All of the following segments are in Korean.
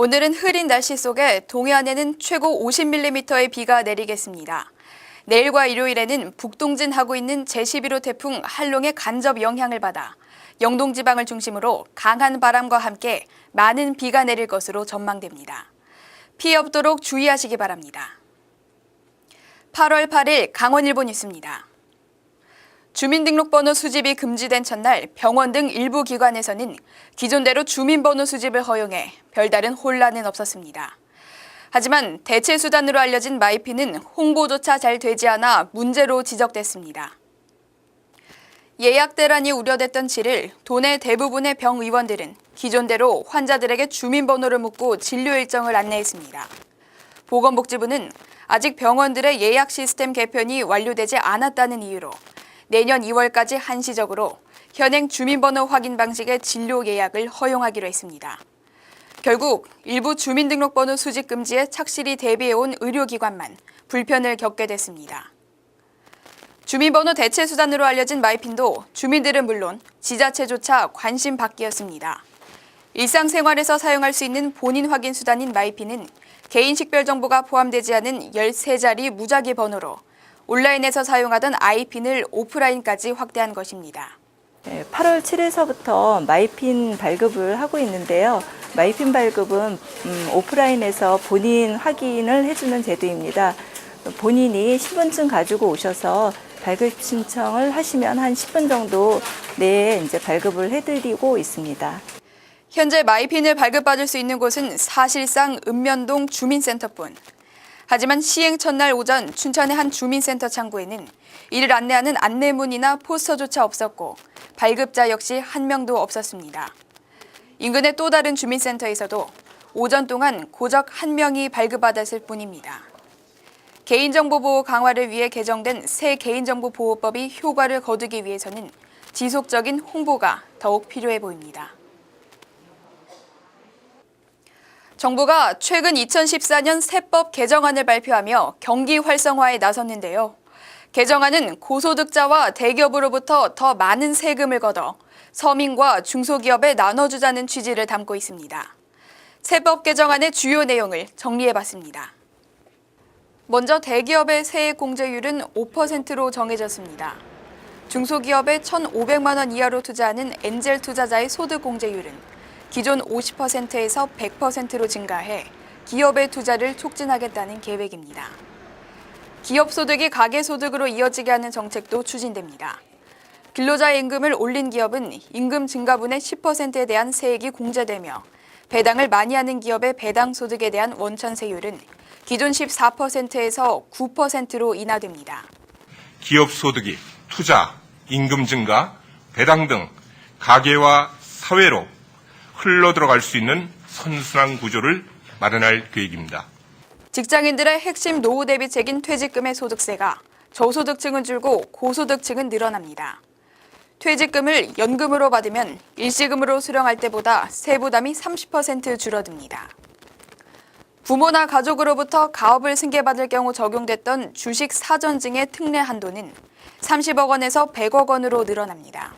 오늘은 흐린 날씨 속에 동해안에는 최고 50mm의 비가 내리겠습니다. 내일과 일요일에는 북동진하고 있는 제11호 태풍 한롱의 간접 영향을 받아 영동 지방을 중심으로 강한 바람과 함께 많은 비가 내릴 것으로 전망됩니다. 피해 없도록 주의하시기 바랍니다. 8월 8일 강원일보 뉴스입니다. 주민등록번호 수집이 금지된 첫날 병원 등 일부 기관에서는 기존대로 주민번호 수집을 허용해 별다른 혼란은 없었습니다. 하지만 대체 수단으로 알려진 마이피는 홍보조차 잘 되지 않아 문제로 지적됐습니다. 예약 대란이 우려됐던 7일 도내 대부분의 병의원들은 기존대로 환자들에게 주민번호를 묻고 진료 일정을 안내했습니다. 보건복지부는 아직 병원들의 예약 시스템 개편이 완료되지 않았다는 이유로 내년 2월까지 한시적으로 현행 주민번호 확인 방식의 진료 예약을 허용하기로 했습니다. 결국 일부 주민등록번호 수집 금지에 착실히 대비해온 의료기관만 불편을 겪게 됐습니다. 주민번호 대체 수단으로 알려진 마이핀도 주민들은 물론 지자체조차 관심 밖이었습니다. 일상생활에서 사용할 수 있는 본인 확인 수단인 마이핀은 개인 식별 정보가 포함되지 않은 13자리 무작위 번호로 온라인에서 사용하던 아이핀을 오프라인까지 확대한 것입니다. 8월 7일서부터 마이핀 발급을 하고 있는데요. 마이핀 발급은 오프라인에서 본인 확인을 해주는 제도입니다. 본인이 신분증 가지고 오셔서 발급 신청을 하시면 한 10분 정도 내에 이제 발급을 해드리고 있습니다. 현재 마이핀을 발급받을 수 있는 곳은 사실상 읍면동 주민센터뿐. 하지만 시행 첫날 오전 춘천의 한 주민센터 창구에는 이를 안내하는 안내문이나 포스터조차 없었고 발급자 역시 한 명도 없었습니다. 인근의 또 다른 주민센터에서도 오전 동안 고작 한 명이 발급받았을 뿐입니다. 개인정보 보호 강화를 위해 개정된 새 개인정보보호법이 효과를 거두기 위해서는 지속적인 홍보가 더욱 필요해 보입니다. 정부가 최근 2014년 세법 개정안을 발표하며 경기 활성화에 나섰는데요. 개정안은 고소득자와 대기업으로부터 더 많은 세금을 걷어 서민과 중소기업에 나눠주자는 취지를 담고 있습니다. 세법 개정안의 주요 내용을 정리해봤습니다. 먼저 대기업의 세액 공제율은 5%로 정해졌습니다. 중소기업에 1,500만 원 이하로 투자하는 엔젤 투자자의 소득 공제율은 기존 50%에서 100%로 증가해 기업의 투자를 촉진하겠다는 계획입니다. 기업 소득이 가계 소득으로 이어지게 하는 정책도 추진됩니다. 근로자의 임금을 올린 기업은 임금 증가분의 10%에 대한 세액이 공제되며 배당을 많이 하는 기업의 배당 소득에 대한 원천세율은 기존 14%에서 9%로 인하됩니다. 기업 소득이 투자, 임금 증가, 배당 등 가계와 사회로 흘러들어갈 수 있는 선순환 구조를 마련할 계획입니다. 직장인들의 핵심 노후 대비책인 퇴직금의 소득세가 저소득층은 줄고 고소득층은 늘어납니다. 퇴직금을 연금으로 받으면 일시금으로 수령할 때보다 세부담이 30% 줄어듭니다. 부모나 가족으로부터 가업을 승계받을 경우 적용됐던 주식 사전증의 특례 한도는 30억 원에서 100억 원으로 늘어납니다.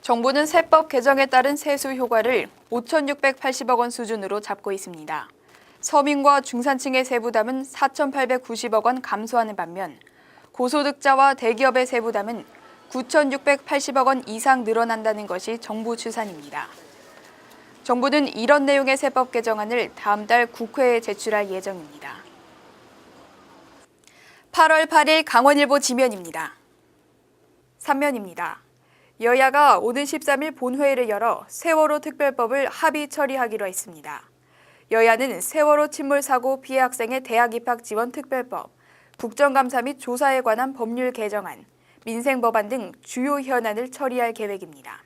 정부는 세법 개정에 따른 세수 효과를 5,680억 원 수준으로 잡고 있습니다. 서민과 중산층의 세부담은 4,890억 원 감소하는 반면 고소득자와 대기업의 세부담은 9,680억 원 이상 늘어난다는 것이 정부 추산입니다. 정부는 이런 내용의 세법 개정안을 다음 달 국회에 제출할 예정입니다. 8월 8일 강원일보 지면입니다. 3면입니다. 여야가 오는 13일 본회의를 열어 세월호 특별법을 합의 처리하기로 했습니다. 여야는 세월호 침몰 사고 피해 학생의 대학 입학 지원 특별법, 국정감사 및 조사에 관한 법률 개정안, 민생법안 등 주요 현안을 처리할 계획입니다.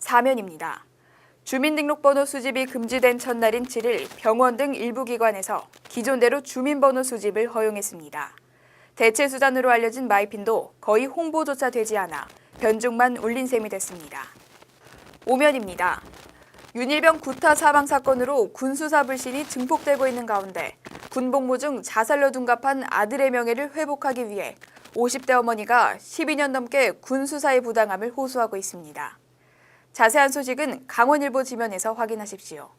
4면입니다. 주민등록번호 수집이 금지된 첫날인 7일 병원 등 일부 기관에서 기존대로 주민번호 수집을 허용했습니다. 대체 수단으로 알려진 마이핀도 거의 홍보조차 되지 않아 변죽만 울린 셈이 됐습니다. 5면입니다. 윤일병 구타 사망 사건으로 군수사 불신이 증폭되고 있는 가운데 군복무 중 자살로 둔갑한 아들의 명예를 회복하기 위해 50대 어머니가 12년 넘게 군수사의 부당함을 호소하고 있습니다. 자세한 소식은 강원일보 지면에서 확인하십시오.